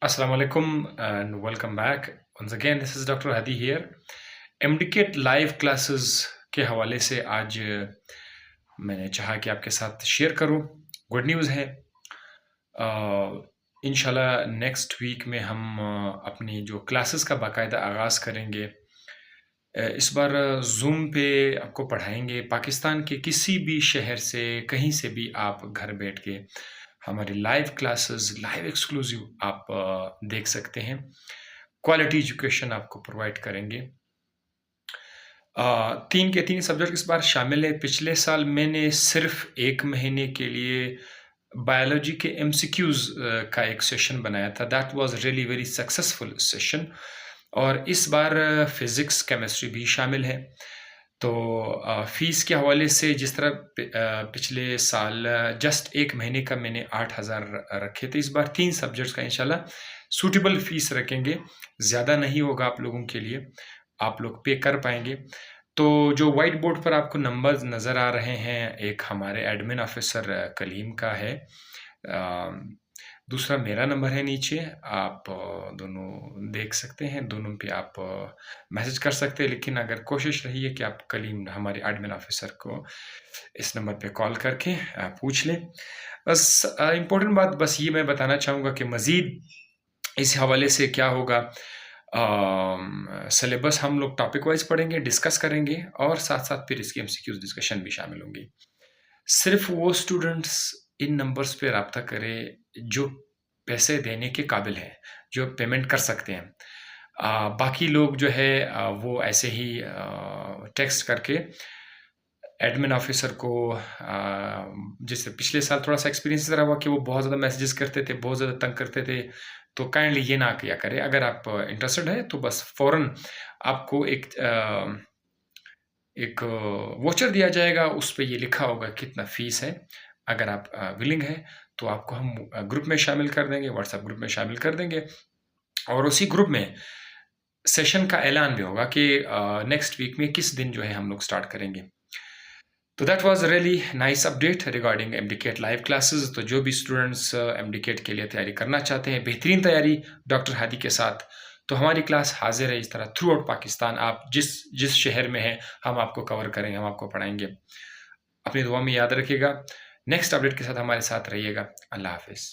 Assalamu alaikum and welcome back. Once again, this is Dr. Hadi here. MDKit live classes के हवाले से आज मैंने चाहा कि आपके साथ शेयर करूं। गुड न्यूज़ है, इंशाल्लाह नेक्स्ट वीक में हम अपनी जो क्लासेस का बाकायदा आगाज़ करेंगे। इस बार जूम पे आपको पढ़ाएंगे। पाकिस्तान के किसी भी शहर से, कहीं से भी आप घर बैठ के हमारी लाइव क्लासेस, लाइव एक्सक्लूसिव आप देख सकते हैं। क्वालिटी एजुकेशन आपको प्रोवाइड करेंगे। 3 के 3 सब्जेक्ट इस बार शामिल है। पिछले साल मैंने सिर्फ 1 महीने के लिए बायोलॉजी के MCQs का एक सेशन बनाया था। That was really very successful session. और इस बार फिज़िक्स, केमिस्ट्री भी शामिल है। तो फ़ीस के हवाले से जिस तरह पिछले साल जस्ट 1 महीने का मैंने 8,000 रखे थे, इस बार 3 सब्जेक्ट्स का इंशाल्लाह सूटेबल फ़ीस रखेंगे। ज़्यादा नहीं होगा आप लोगों के लिए, आप लोग पे कर पाएंगे। तो जो वाइट बोर्ड पर आपको नंबर्स नज़र आ रहे हैं, एक हमारे एडमिन ऑफिसर कलीम का है, दूसरा मेरा नंबर है नीचे। आप दोनों देख सकते हैं, दोनों पे आप मैसेज कर सकते हैं। लेकिन अगर कोशिश रही है कि आप कलीम हमारे एडमिन ऑफिसर को इस नंबर पे कॉल करके पूछ लें। बस इम्पोर्टेंट बात बस ये मैं बताना चाहूँगा कि मज़ीद इस हवाले से क्या होगा, सिलेबस हम लोग टॉपिक वाइज पढ़ेंगे, डिस्कस करेंगे और साथ साथ फिर इसकी MCQs डिस्कशन भी शामिल होंगी। सिर्फ वो स्टूडेंट्स इन नंबर्स पे रब्ता करें जो पैसे देने के काबिल हैं, जो पेमेंट कर सकते हैं। बाकी लोग जो है वो ऐसे ही टेक्स्ट करके एडमिन ऑफिसर को, जैसे पिछले साल थोड़ा सा एक्सपीरियंस इस तरह हुआ कि वो बहुत ज़्यादा मैसेजेस करते थे, बहुत ज़्यादा तंग करते थे। तो काइंडली ये ना किया करें। अगर आप इंटरेस्टेड है तो बस फ़ौरन आपको एक वोचर दिया जाएगा, उस पे ये लिखा होगा कितना फ़ीस है। अगर आप विलिंग है तो आपको हम ग्रुप में शामिल कर देंगे, व्हाट्सएप ग्रुप में शामिल कर देंगे। और उसी ग्रुप में सेशन का ऐलान भी होगा कि नेक्स्ट वीक में किस दिन जो है हम लोग स्टार्ट करेंगे। तो that was really nice update regarding MDKit live classes. तो जो भी स्टूडेंट्स MDKit के लिए तैयारी करना चाहते हैं, बेहतरीन तैयारी डॉक्टर हादी के साथ, तो हमारी क्लास हाजिर है इस तरह थ्रू आउट पाकिस्तान। आप जिस शहर में हैं हम आपको कवर करेंगे, हम आपको पढ़ाएंगे। अपनी दुआ में याद रखिएगा। नेक्स्ट अपडेट के साथ हमारे साथ रहिएगा। अल्लाह हाफिज़।